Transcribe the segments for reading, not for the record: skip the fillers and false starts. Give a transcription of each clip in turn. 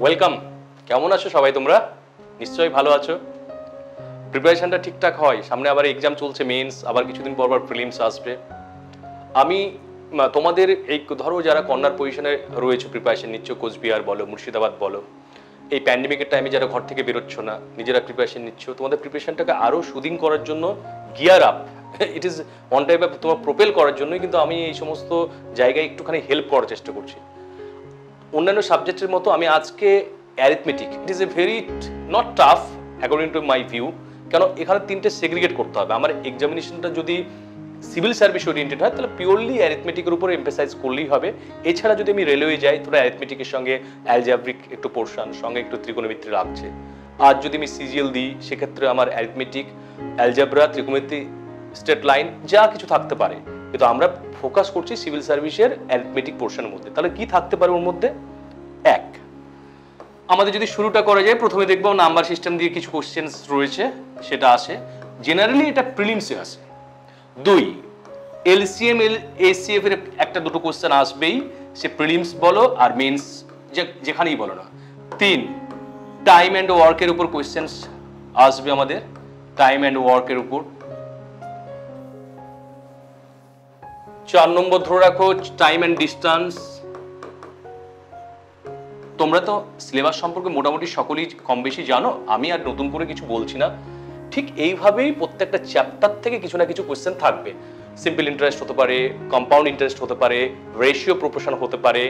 Welcome. কেমন আছো সবাই? তোমরা নিশ্চয়ই ভালো আছো। প্রিপারেশনটা ঠিকঠাক হয়? সামনে আবার এক্সাম চলছে, মেন্স, আবার কিছুদিন পর প্রিলিমস আসবে। আমি তোমাদের এই ধরো যারা কর্নার পজিশনে রয়েছে, প্রিপারেশন নিচ্ছ, কোচবিহার বলো, মুর্শিদাবাদ বলো, এই প্যান্ডেমিকের টাইমে যারা ঘর থেকে বেরোচ্ছ না, নিজেরা প্রিপারেশন নিচ্ছ, তোমাদের প্রিপারেশনটাকে আরও সুদিন করার জন্য, gear up, it is on type of তোমার প্রোপেল করার জন্যই কিন্তু আমি এই সমস্ত জায়গায় একটুখানি হেল্প করার চেষ্টা করছি। অন্যান্য সাবজেক্টের মতো আমি আজকে arithmetic, it is a very not tough according to my view, কেন এখানে তিনটে সেগ্রিগেট করতে হবে। আমার এক্সামিনেশনটা যদি সিভিল সার্ভিস ওরিয়েন্টেড হয় তাহলে পিওরলি অ্যারিথমেটিকের উপরে এমফেসাইজ করলেই হবে। এছাড়া যদি আমি রেলওয়ে যাই তাহলে অ্যারিথমেটিকের সঙ্গে অ্যালজাব্রিক একটু পোর্শন, সঙ্গে একটু ত্রিকোণমিত্রি লাগছে। আর যদি আমি সিজিএল দিই সেক্ষেত্রে আমার অ্যারিথমেটিক, অ্যালজাব্রা, ত্রিকোণমিত্রি, স্ট্রেট লাইন যা কিছু থাকতে পারে, কিন্তু আমরা ফোকাস করছি সিভিল সার্ভিসের অ্যারিথমেটিক পোর্শনের মধ্যে। তাহলে কি থাকতে পারে ওর মধ্যে? এক, আমাদের যদি শুরুটা করা যায়, প্রথমে দেখবো নাম্বার সিস্টেম দিয়ে কিছু কোশ্চেন্স রয়েছে, সেটা আসে জেনারেলি, এটা প্রিলিমসে আসে। দুই, এলসিএম এসিএফ এর একটা দুটো কোশ্চেন আসবেই, সে প্রিলিমস বলো আর মেন্স যেখানেই বলো না। তিন, টাইম অ্যান্ড ওয়ার্কের উপর কোশ্চেন্স আসবে আমাদের, টাইম অ্যান্ড ওয়ার্কের উপর। 4 নম্বর ধরে রাখো টাইম অ্যান্ড ডিস্টেন্স। তোমরা তো সিলেবাস সম্পর্কে মোটামুটি সকলেই কম বেশি জানো, আমি আর নতুন করে কিছু বলছি না। ঠিক এইভাবেই প্রত্যেকটা চ্যাপ্টার থেকে কিছু না কিছু কোশ্চেন থাকবে। সিম্পল ইন্টারেস্ট হতে পারে, কম্পাউন্ড ইন্টারেস্ট হতে পারে, রেশিও প্রপোর্শন হতে পারে,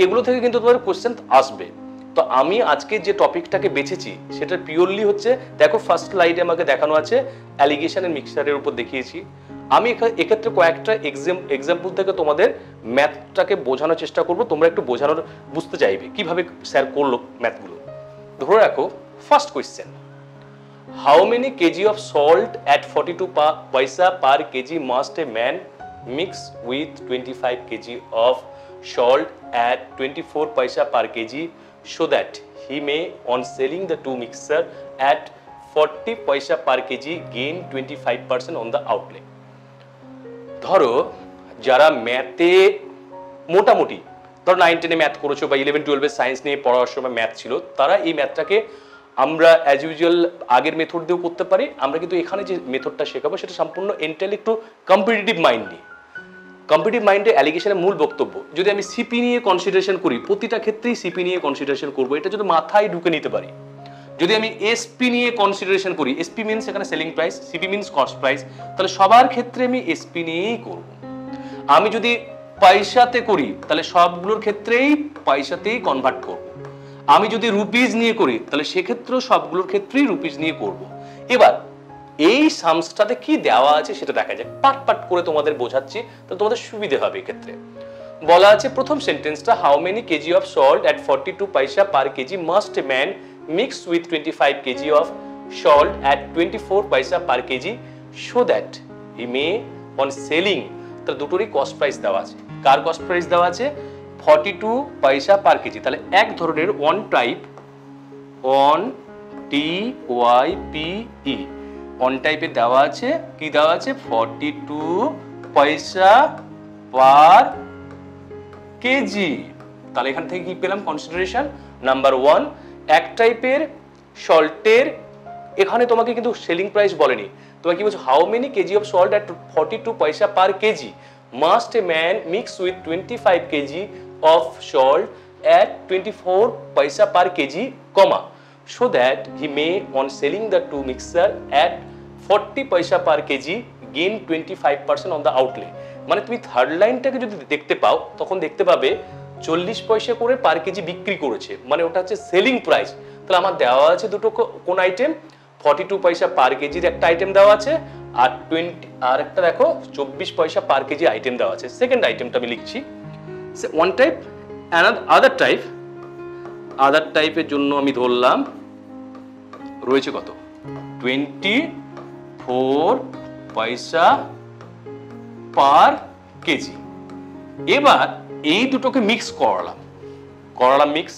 এগুলো থেকে কিন্তু তোমাদের কোশ্চেন আসবে। তো আমি আজকে যে টপিকটাকে বেছেছি সেটা পিওরলি হচ্ছে, দেখো ফার্স্ট স্লাইডে আমাকে দেখানো আছে অ্যালিগেশন এন্ড মিক্সচারের উপর দেখিয়েছি। আমি এক্ষেত্রে কয়েকটা এক্সাম্পল থেকে তোমাদের ম্যাথটাকে বোঝানোর চেষ্টা করব, তোমরা একটু বুঝতে চাইবে কিভাবে স্যার করলো ম্যাথগুলো। ধরে রাখো first question, how many KG of salt at 42 পয়সা per KG must a man mix with 25 KG of salt at 24 paisa per kg so that he may on selling the two mixture at 40 paisa per kg gain 25% on the outlay। ধরো যারা ম্যাথে মোটামুটি ধরো 9, 10 math করেছো বা 11, 12 science নিয়ে পড়ার সময় ম্যাথ ছিল, তারা এই ম্যাথটাকে আমরা অ্যাজ ইউজুয়াল আগের মেথড দিয়েও করতে পারি। আমরা কিন্তু এখানে যে মেথডটা শেখাবো সেটা সম্পূর্ণ এন্টারলি একটু কম্পিটিটিভ মাইন্ড নিয়ে। কম্পিটিটিভ মাইন্ডে অ্যালিগেশনের মূল বক্তব্য, যদি আমি সিপি নিয়ে কনসিডারেশন করি, প্রতিটা ক্ষেত্রেই সিপি নিয়ে কনসিডারেশন করবো, এটা যদি মাথায় ঢুকে নিতে পারি। যদি আমি এসপি নিয়ে কনসিডারেশন করি, এসপি মিনস এখানে selling price, CP means cost price, তাহলে সবার ক্ষেত্রে আমি এসপি নিয়েই করব। আমি যদি পয়সাতে করি তাহলে সবগুলোর ক্ষেত্রেই পয়সাতেই কনভার্ট করব। আমি যদি রুপিজ নিয়ে করি তাহলে সেক্ষেত্রেও সবগুলোর ক্ষেত্রেই রুপিজ নিয়ে করব। এবার এই সামসটাতে কি দেওয়া আছে সেটা দেখা যায়, পাট পাট করে তোমাদের বোঝাচ্ছি, তাহলে তোমাদের সুবিধে হবে। এক্ষেত্রে বলা আছে প্রথম সেন্টেন্সটা, how many KG of salt at 42 পয়সা per KG must a man mix with 25 KG of salt at 24 পয়সা per KG so that he may on selling, তাহলে দুটোরই কস্ট প্রাইস দেওয়া আছে। কার কস্ট প্রাইস দেওয়া আছে? 42 পয়সা পার কেজি। তাহলে এক ধরনের one type, on TYPE on টাইপে দেওয়া আছে, কি দেওয়া আছে? 42 পয়সা পার কেজি। তাহলে এখান থেকে কি পেলাম কনসিডারেশন? নাম্বার 1, এক টাইপের সল্টের, এখানে তোমাকে কিন্তু সেলিং প্রাইস বলেনি, তোমাকে কি বলছো? How many KG of salt at 42 পয়সা per KG must a man mix with 25 KG of salt at 24 পয়সা per kg, comma, so that he may on selling the two mixture at 40 পয়সা per KG gain 25% on the outlay। মানে তুমি third লাইনটাকে যদি দেখতে পাও তখন দেখতে পাবে 40 পয়সা করে পার কেজি বিক্রি করেছে, মানে ওটা হচ্ছে সেলিং প্রাইস। তাহলে আমার দেওয়া আছে দুটো কোন আইটেম? 42 পয়সা পার কেজির একটা আইটেম দেওয়া আছে, আর একটা দেখো 24 পয়সা পার কেজি আইটেম দেওয়া আছে। সেকেন্ড আইটেমটা আমি লিখছি ওয়ান টাইপ, আদার টাইপের জন্য আমি ধরলাম রয়েছে কত? 24 পয়সা পার কেজি। এবার এই দুটোকে মিক্স করালাম মিক্স,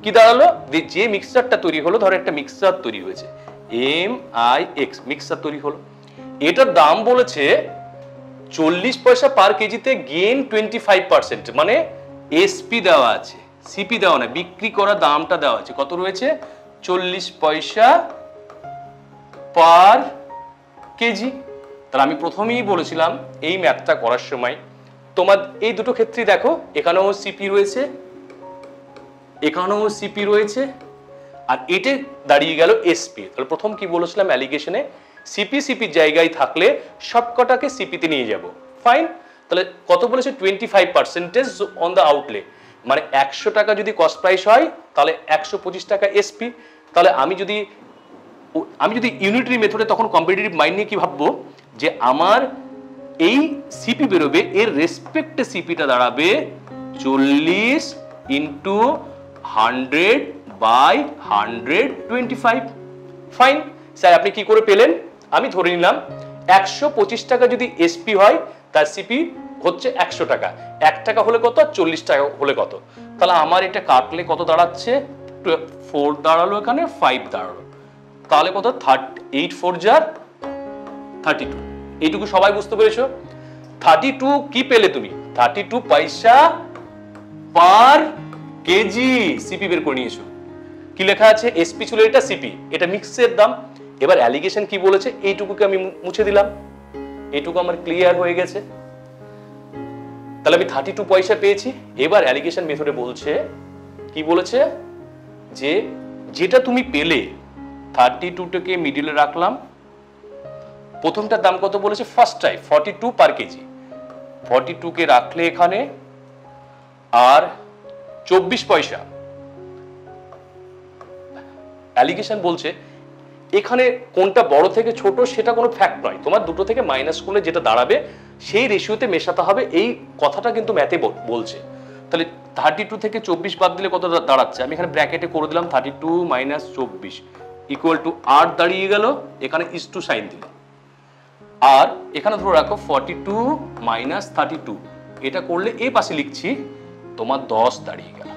কি দাঁড়ালো? যে মিক্সচারটা তৈরি হলো, ধরো একটা মিক্সচার তৈরি হয়েছে MIX, মিক্সচার তৈরি হলো, এটার দাম বলেছে 40 পয়সা পার কেজিতে গেইন 25%, মানে এসপি দেওয়া আছে, সিপি দেওয়া না, বিক্রি করা দামটা দেওয়া আছে, কত রয়েছে 40 পয়সা পার কেজি। তাহলে আমি প্রথমেই বলেছিলাম এই ম্যাথটা করার সময় তোমার এই দুটো ক্ষেত্রেই দেখো, এখানেও সিপি রয়েছে, এখানেও সিপি রয়েছে, আর এটা দাঁড়িয়ে গেল এসপি। তাহলে প্রথম কি বলেছিলাম অ্যালিগেশনে, সিপি সিপির জায়গায় থাকলে সবকটাকে সিপিতে নিয়ে যাব, ফাইন। তাহলে কত বলেছে 25% অন দ্য আউটলে, মানে 100 টাকা যদি কস্ট প্রাইস হয় তাহলে 125 টাকা এসপি। তাহলে আমি যদি ইউনিটারি মেথডে তখন কম্পিটিটিভ মাইন্ড নিয়ে কি ভাববো, যে আমার এই সিপি বেরোবে, এর রেসপেক্টে সিপিটা দাঁড়াবে 40 ইন্টু 100 বাই 125, ফাইন। স্যার আপনি কি করে পেলেন? আমি ধরে নিলাম 125 টাকা যদি এসপি হয় তার সিপি হচ্ছে 100 টাকা, 1 টাকা হলে কত, 40 টাকা হলে কত। তাহলে আমার এটা কাটলে কত দাঁড়াচ্ছে, 4 দাঁড়ালো, এখানে 5 দাঁড়ালো, তাহলে কত 8 4 যা 32। এইটুকু সবাই বুঝতে পেরেছো? 32 কি পেলে তুমি, 32 পয়সা পার কেজি সিপি বের করে নিয়েছো। কি লেখা আছে, এসপি ছিল এটা, সিপি এটা মিক্সের দাম। এবার অ্যালিগেশন কি বলেছে, এইটুকুকে আমি মুছে দিলাম, এইটুকু আমার ক্লিয়ার হয়ে গেছে। তাহলে আমি 32 পয়সা পেয়েছি। এবার অ্যালিগেশন মেথডে বলছে, কি বলেছে, যে যেটা তুমি পেলে 32টাকে মিডিলে রাখলাম, প্রথমটার দাম কত বলেছে, ফার্স্ট টাইম 42 পার কেজি, 42কে রাখলে এখানে, আর 24 পয়সা। অ্যালিগেশন বলছে এখানে কোনটা বড় থেকে ছোট সেটা কোনো ফ্যাক্ট নয়, তোমার দুটো থেকে মাইনাস করলে যেটা দাঁড়াবে সেই রেশিওতে মেশাতে হবে, এই কথাটা কিন্তু ম্যাথে বলছে। তাহলে 32 থেকে 24 বাদ দিলে কত দাঁড়াচ্ছে, আমি এখানে ব্র্যাকেটে করে দিলাম 32 মাইনাস 24 ইকুয়াল টু 8 দাঁড়িয়ে গেল, এখানে ইস টু সাইন দিলাম। আর এখানে ধরে রাখো 42 মাইনাস 32, এটা করলে এই পাশে লিখছি তোমার 10 দাঁড়িয়ে গেল,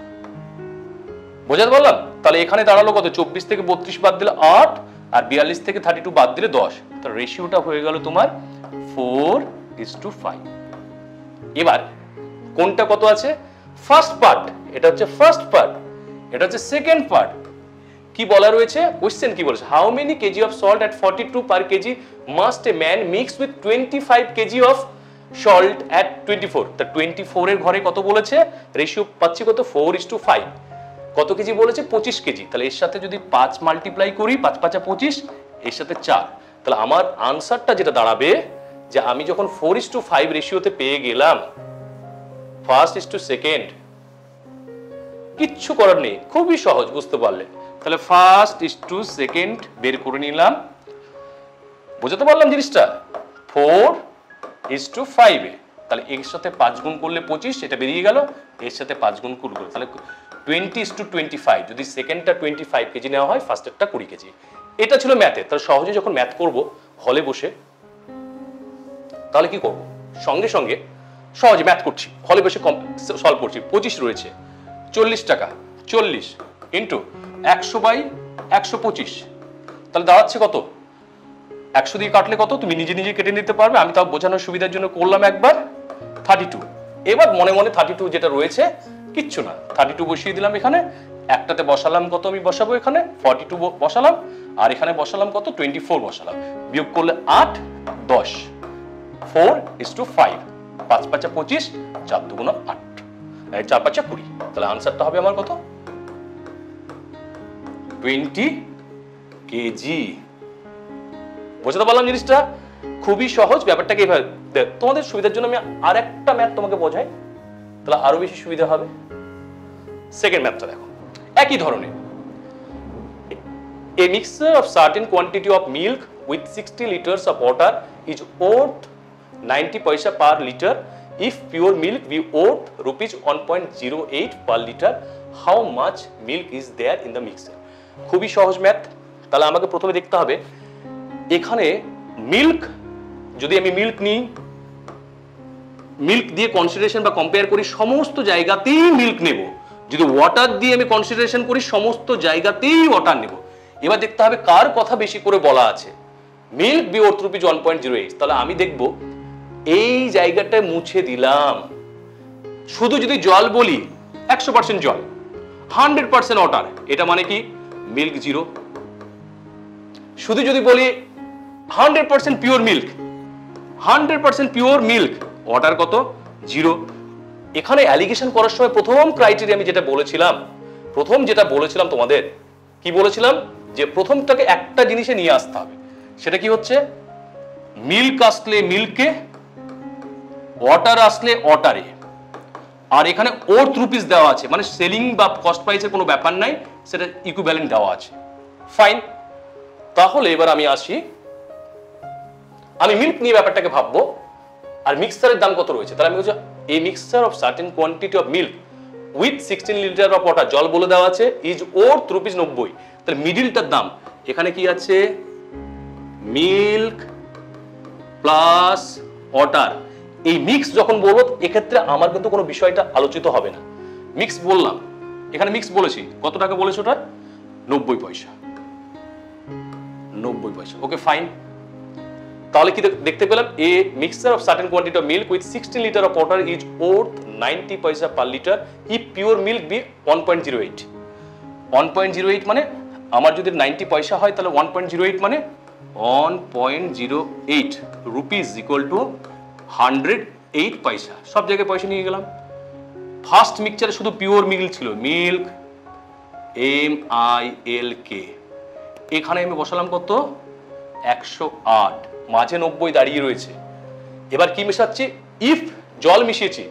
বোঝাতে পারলাম? তাহলে এখানে দাঁড়ালো কত, 24 থেকে 32 বাদ দিলে 8, আর 42 থেকে 32 বাদ দিলে 10, তাহলে রেশিওটা হয়ে গেল তোমার 4:5। এবার কোনটা কত আছে, ফার্স্ট পার্ট, এটা হচ্ছে ফার্স্ট পার্ট, এটা হচ্ছে সেকেন্ড পার্ট। কি বলা রয়েছে, কোশ্চেন কি বলেছে, how many KG of salt at 42 per KG must a man mix with 25 KG of salt at 24। তা 24 এর ঘরে কত বলেছে, রেশিও পাচ্ছি কত, 4:5। কত কেজি বলেছে, 25 কেজি। তাহলে এর সাথে যদি 5 মাল্টিপ্লাই করি, 5 5 25, এর সাথে 4, তাহলে আমার আনসারটা যেটা দাঁড়াবে, যে আমি যখন 4:5 রেশিওতে পেয়ে গেলাম, ফার্স্ট ইস টু সেকেন্ড, কিচ্ছু করার নেই, খুবই সহজ, বুঝতে পারলে? তাহলে ফার্স্ট ইস টু সেকেন্ড বের করে নিলাম, বুঝতে পারলাম জিনিসটা, 4:5 এ, তাহলে এর সাথে 5 গুণ করলে 25, এটা বেরিয়ে গেল, এর সাথে 5 গুণ করলে, তাহলে 20:25, যদি সেকেন্ডটা 25 কেজি নেওয়া হয়, ফার্স্টেরটা 20 কেজি। এটা ছিল ম্যাথে। তাহলে সহজে যখন ম্যাথ করব হলে বসে, তাহলে কি করব, সঙ্গে সঙ্গে সহজে ম্যাথ করছি, হলে বসে সলভ করছি। 25 রয়েছে, 40 টাকা, 40 ইন্টু 100/125, তাহলে দাঁড়াচ্ছে কত, 100 দিয়ে কাটলে কত, তুমি নিজে নিজে কেটে নিতে পারবে, আমি তাও বোঝানোর সুবিধার জন্য করলাম একবার, 32। এবার মনে মনে 32 যেটা রয়েছে কিচ্ছু না, 32 বসিয়ে দিলাম এখানে, একটাতে বসালাম কত, আমি বসাবো এখানে 42 বসালাম, আর এখানে বসালাম কত, 24 বসালাম, বিয়োগ করলে 8 10, 4:5, 5 5 25, 4 2 8, 4 5 20, তাহলে আনসারটা হবে আমার কত, 20 কেজি। বুঝতে পারলাম জিনিসটা? খুবই সহজ, ব্যাপারটাকে এইভাবে তোমাদের সুবিধার জন্য আমি আরেকটা ম্যাথ তোমাকে বোঝাই, তাহলে আরো বেশি সুবিধা হবে। সেকেন্ড ম্যাথটা দেখো, একই ধরনের, a mixture of certain quantity of milk with 60 liters of water is worth 90 paisa per liter. If pure milk be worth rupees 1.08 per liter, how much milk is there in the mixture? খুবই সহজ math. তাহলে আমাকে প্রথমে দেখতে হবে এখানে milk, যদি আমি মিল্ক নিই, মিল্ক দিয়ে কনসিডারেশন বা কম্পেয়ার করি, সমস্ত জায়গাতেই মিল্ক নেব। যদি ওয়াটার দিয়ে আমি কনসিডারেশন করি, সমস্ত জায়গাতেই ওয়াটার নেব। এবার দেখতে হবে কার কথা বেশি করে বলা আছে, মিল্ক বি ওর্থ রুপিজ 1.08, তাহলে আমি দেখব এই জায়গাটায় মুছে দিলাম। শুধু যদি জল বলি 100% জল, 100% ওয়াটার, এটা মানে কি মিল্ক জিরো। শুধু যদি বলি 100% pure milk, 100% pure milk, water কত জিরো। এখানে অ্যালিগেশন করার সময় প্রথম ক্রাইটেরিয়া আমি যেটা বলেছিলাম, তোমাদের কি বলেছিলাম, যে প্রথমটাকে একটা জিনিসে নিয়ে আসতে হবে, সেটা কি হচ্ছে মিল্ক আসলে মিল্কে, ওয়াটার আসলে ওয়াটারে, আর এখানে ওর্থ রুপিস দেওয়া আছে, মানে সেলিং বা কস্ট প্রাইসের কোনো ব্যাপার নাই, সেটা ইকুইভ্যালেন্ট দেওয়া আছে। ফাইন, তাহলে এবার আমি আসি, আমি মিল্ক নিয়ে ব্যাপারটাকে ভাববো, আর মিক্সচারের দাম কত রয়েছে, তাহলে আমি বলছি এই mixture of certain quantity of milk with 16 litre of water, জল বলে দেওয়া আছে, ইজ ওর্থ রুপিস 90। তাহলে মিডিলটার দাম এখানে কি আছে, মিল্ক প্লাস ওয়াটার। এই মিক্স যখন বলবো এক্ষেত্রে আমার কিন্তু কোনো বিষয়টা আলোচিত হবে না, মিক্স বললাম, এখানে মিক্স বলেছি, কত টাকা বলেছে ওটা, 90 পয়সা, 90 পয়সা। ওকে ফাইন, তাহলে কি দেখতে পেলাম, a mixture of certain quantity of milk with 16 litre of water is worth 90 পয়সা per litre if pure milk be 1.08। 1.08 মানে আমার যদি 90 পয়সা হয়, তাহলে 1.08 মানে 1.08 রুপিস ইকুয়াল টু 108 পয়সা। সব জায়গায় পয়সা নিয়ে গেলাম। ফার্স্ট মিক্সচারে শুধু পিওর মিল্ক ছিল, মিল্ক MILK, এখানে আমি বসালাম কত, 108, মাঝে 90 দাঁড়িয়ে রয়েছে। এবার কি মেশাচ্ছি, ইফ জল মিশিয়েছি,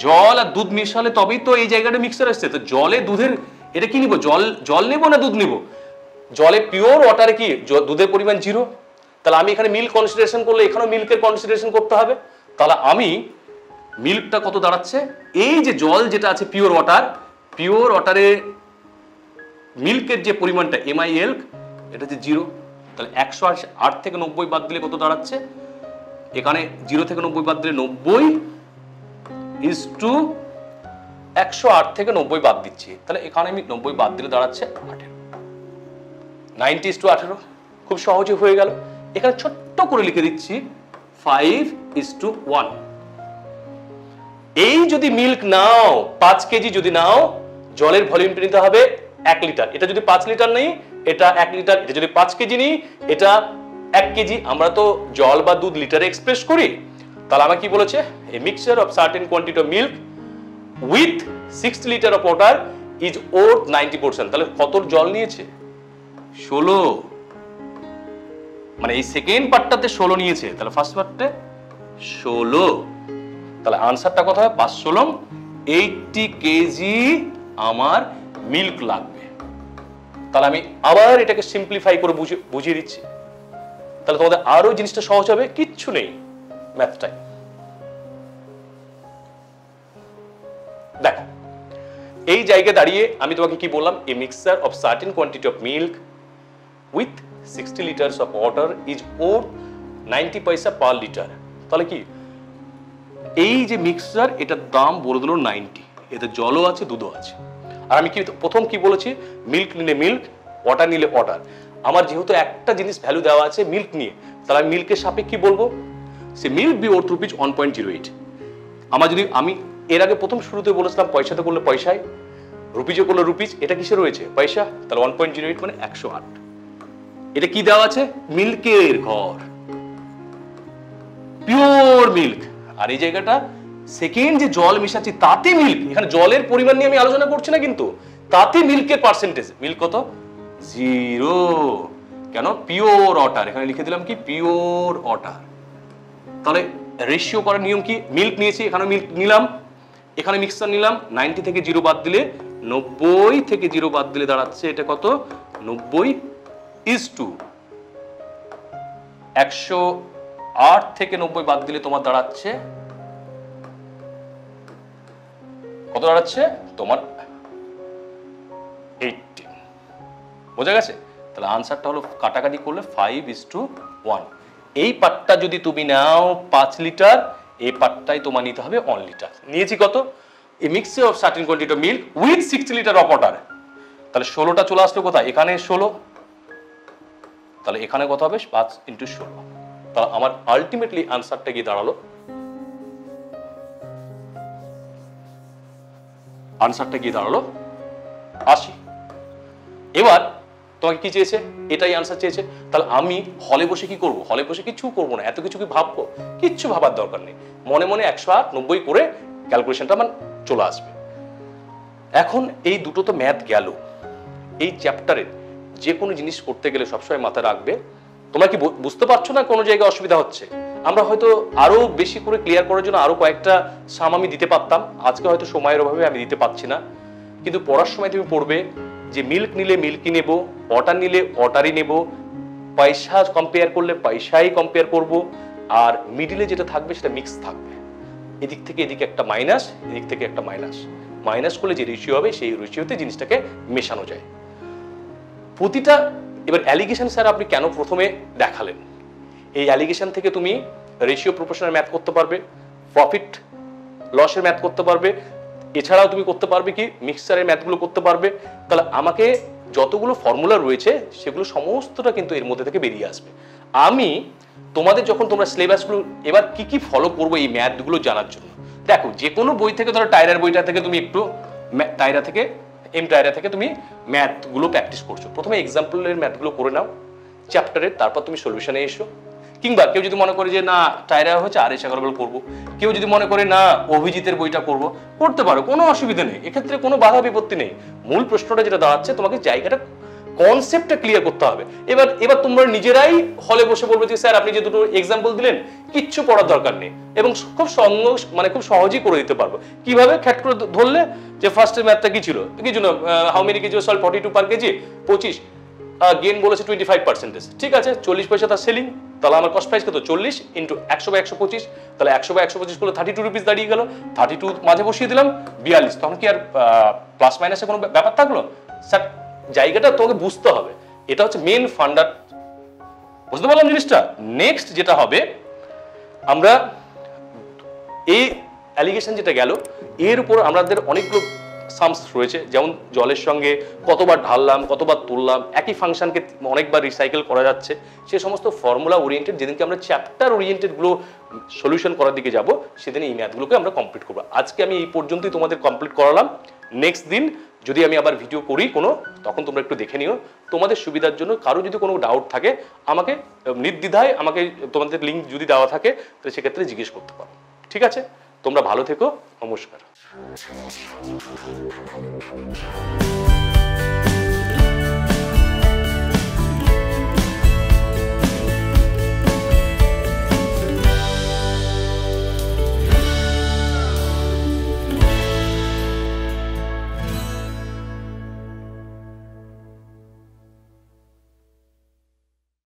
জল আর দুধ মিশালে তবেই তো এই জায়গাটা মিক্সচার আসছে। তো জলে দুধের এটা কি নিব, জল নেব না দুধ নিব, জলে পিওর ওয়াটারে কি দুধের পরিমাণ জিরো, তাহলে আমি এখানে মিল্ক কনসিডারেশন করলে এখানেও মিল্কের কনসিডারেশন করতে হবে। তাহলে আমি মিল্কটা কত দাঁড়াচ্ছে, এই যে জল যেটা আছে পিওর ওয়াটারে মিল্কের যে পরিমাণটা MILK, এটা হচ্ছে জিরো। তাহলে 108 থেকে 90 বাদ দিলে কত দাঁড়াচ্ছে, এখানে 0 থেকে 90 বাদ দিলে 90 ইজ টু 108 থেকে 90 বাদ দিচ্ছি, তাহলে এখানে আমি 90 বাদ দিলে দাঁড়াচ্ছে 18, 90 ইজ টু 18। খুব সহজে হয়ে গেল। এখানে ছোট্ট করে লিখে দিচ্ছি 5 ইজ টু 1। এই যদি মিল্ক নাও 5 কেজি যদি নাও, জলের ভলিউমটা নিতে হবে 1 লিটার। এটা যদি 5 লিটার নেই, এটা 1 লিটার। এটা যদি 5 কেজি নিই, এটা 1 কেজি। আমরা তো জল বা দুধ লিটারে এক্সপ্রেস করি। তাহলে আমার কি বলেছে, এ mixture of certain quantity of milk with 60 litre of water is worth 90%। তাহলে কত জল নিয়েছে, 16, মানে এই সেকেন্ড পার্টটাতে 16 নিয়েছে, তাহলে ফার্স্ট পার্টে 16। তাহলে আনসারটা কত হয়, 5 80 কেজি আমার মিল্ক লাগবে। তাহলে আমি আবার এটাকে সিম্পলিফাই করে বুঝিয়ে দিচ্ছি, তাহলে তোমাদের আরো জিনিসটা সহজ হবে। কিচ্ছু নেই ম্যাথটাই। দেখো এই জায়গায় দাঁড়িয়ে আমি তোমাকে কি বললাম, এ mixture of certain quantity of milk with 60 litres of water is worth 90 পয়সা পার লিটার। তাহলে কি এই যে মিক্সচার, এটার দাম বলে দিল 90, এতে জলও আছে দুধও আছে। আর আমি কি প্রথম কি বলেছি, মিল্ক নিলে মিল্ক, ওয়াটার নিলে ওয়াটার। আমার যেহেতু একটা জিনিস ভ্যালু দেওয়া আছে মিল্ক নিয়ে, তাহলে আমি মিল্কের সাপেক্ষে কি বলবো, সে মিল্ক বি ওর্থ রুপিস 1.08। আমার যদি আমি এর আগে প্রথম শুরুতে বলেছিলাম পয়সাতে করলে পয়সায়, রুপিজে করলে রুপিস, এটা কিসে রয়েছে পয়সা, তাহলে 1.08 মানে 108। এটা কি দেওয়া আছে, মিল্কের ঘর, পিওর মিল্ক। আর এই জায়গাটা সেকেন্ড যে জল মিশাচ্ছি তাতে মিল্ক, এখানে জলের পরিমাণ নিয়ে আমি আলোচনা করছি না, কিন্তু তাতে মিল্কের পার্সেন্টেজ, মিল্ক কত 0। কেন, পিওর ওয়াটার, এখানে লিখে দিলাম কি পিওর ওয়াটার। তাহলে রেশিও করার নিয়ম কি, মিল্ক নিয়েছি, এখানে মিল্ক নিলাম, এখানে মিক্সচার নিলাম, 90 থেকে 0 বাদ দিলে 90 থেকে 0 বাদ দিলে দাঁড়াচ্ছে এটা কত, 90 ইজ টু 108 থেকে 90 বাদ দিলে তোমার দাঁড়াচ্ছে কত, দাঁড়াচ্ছে তোমার 80। বোঝা গেছে? তাহলে আনসারটা হলো কাটাকাটি করলে 5:1। এই পার্টটা যদি তুমি নাও 5 লিটার, এই পার্টটাই তোমার নিতে হবে 1 লিটার। নিয়েছি কত, এ mixture of certain quantity of milk with 60 litre of water. তাহলে 16টা চলে আসলো কোথায়, এখানে 16, তাহলে এখানে কত হবে 5x16। তাহলে আমার আলটিমেটলি আনসারটা গিয়ে দাঁড়ালো, আসি। এবার তোমাকে কি চেয়েছে, এটাই আনসার চেয়েছে। তাহলে আমি হলে বসে কি করব? হলে বসে কিছু করবো না, এত কিছু কি ভাববো? কিচ্ছু ভাবার দরকার নেই, মনে মনে 108 90 করে ক্যালকুলেশনটা আমার চলে আসবে। এখন এই দুটো তো ম্যাথ গেল। এই চ্যাপ্টারে যে কোনো জিনিস করতে গেলে সবসময় মাথায় রাখবে, তোমরা কি বুঝতে পারছো না কোনো জায়গায় অসুবিধা হচ্ছে? আমরা হয়তো আরো বেশি করে ক্লিয়ার করার জন্য আরো কয়েকটা সাম আমি দিতে পারতাম, আজকে হয়তো সময়ের অভাবে আমি দিতে পারছি না। কিন্তু পড়ার সময় তুমি পড়বে যে মিল্ক নিলে মিল্কই নেব, ওয়াটার নিলে ওয়াটারই নেব, পয়সা কম্পেয়ার করলে পয়সাই কম্পেয়ার করব, আর মিডিলে যেটা থাকবে সেটা মিক্স থাকবে। এদিক থেকে এদিকে একটা মাইনাস, এদিক থেকে একটা মাইনাস, মাইনাস করলে যে রেশিও হবে সেই রেশিওতে জিনিসটাকে মেশানো যায়। প্রতিটা এবার অ্যালিগেশন স্যার আপনি কেন প্রথমে দেখালেন? এই অ্যালিগেশন থেকে তুমি রেশিও প্রপোর্শনের ম্যাথ করতে পারবে, প্রফিট লসের ম্যাথ করতে পারবে, এছাড়াও তুমি করতে পারবে কি মিক্সচারের ম্যাথগুলো করতে পারবে। তাহলে আমাকে যতগুলো ফর্মুলা রয়েছে সেগুলো সমস্তটা কিন্তু এর মধ্যে থেকে বেরিয়ে আসবে। আমি তোমাদের যখন তোমরা সিলেবাসগুলো এবার কি কি ফলো করবো এই ম্যাথগুলো জানার জন্য, দেখো যে কোনো বই থেকে, ধরো টায়রার বইটা থেকে তুমি একটু টায়রা থেকে টায়রা থেকে তুমি ম্যাথগুলো প্র্যাকটিস করছো, প্রথমে এক্সাম্পলের ম্যাথগুলো করে নাও চ্যাপ্টারের, তারপর তুমি সলিউশনে এসো। কিংবা কেউ যদি মনে করে যে না টায়রা হচ্ছে RS আগরওয়াল করবো, কেউ যদি মনে করে না অভিজিতের বইটা করবো, করতে পারো, কোনো অসুবিধা নেই, এক্ষেত্রে কোনো বাধা বিপত্তি নেই। মূল প্রশ্নটা যেটা দাঁড়াচ্ছে, তোমাকে জায়গাটা কনসেপ্টটা ক্লিয়ার করতে হবে। এবার তোমরা নিজেরাই হলে বসে বলবে যে স্যার আপনি যে দুটো এক্সাম্পল দিলেন কিচ্ছু পড়ার দরকার নেই, এবং খুব খুব সহজেই করে দিতে পারবো। কিভাবে খ্যাট করে ধরলে যে ফার্স্টের ম্যাথটা কি ছিল, কিছু না, how many KG salt 42 per KG, 25 gain বলেছে 25%, ঠিক আছে, 40 পয়সা তার সেলিং, তাহলে আমার কস্ট প্রাইস কত 40 ইন্টু 100/125, তাহলে 100/125 করলে 32 রুপিস দাঁড়িয়ে গেল। 32 মাঝে বসিয়ে দিলাম 42, তখন কি আর প্লাস মাইনাসে কোনো ব্যাপার থাকলো? স্যার জায়গাটা তোমাকে বুঝতে হবে, এটা হচ্ছে মেন ফান্ডার। বুঝতে পারলাম জিনিসটা? নেক্সট যেটা হবে, আমরা এই অ্যালিগেশন যেটা গেল, এর উপর আমাদের অনেকগুলো সামস রয়েছে, যেমন জলের সঙ্গে কতবার ঢাললাম, কতবার তুললাম, একই ফাংশনকে অনেকবার রিসাইকেল করা যাচ্ছে, সে সমস্ত ফর্মুলা ওরিয়েন্টেড যেদিনকে আমরা চ্যাপ্টার ওরিয়েন্টেড গুলো সলিউশন করার দিকে যাব, সেদিন এই ম্যাথগুলোকে আমরা কমপ্লিট করবো। আজকে আমি এই পর্যন্তই তোমাদের কমপ্লিট করালাম। নেক্সট দিন যদি আমি আবার ভিডিও করি কোনো, তখন তোমরা একটু দেখে নিও তোমাদের সুবিধার জন্য। কারো যদি কোনো ডাউট থাকে আমাকে নির্দ্বিধায় আমাকে তোমাদের লিঙ্ক যদি দেওয়া থাকে তো সেক্ষেত্রে জিজ্ঞেস করতে পারো। ঠিক আছে, তোমরা ভালো থেকো, নমস্কার।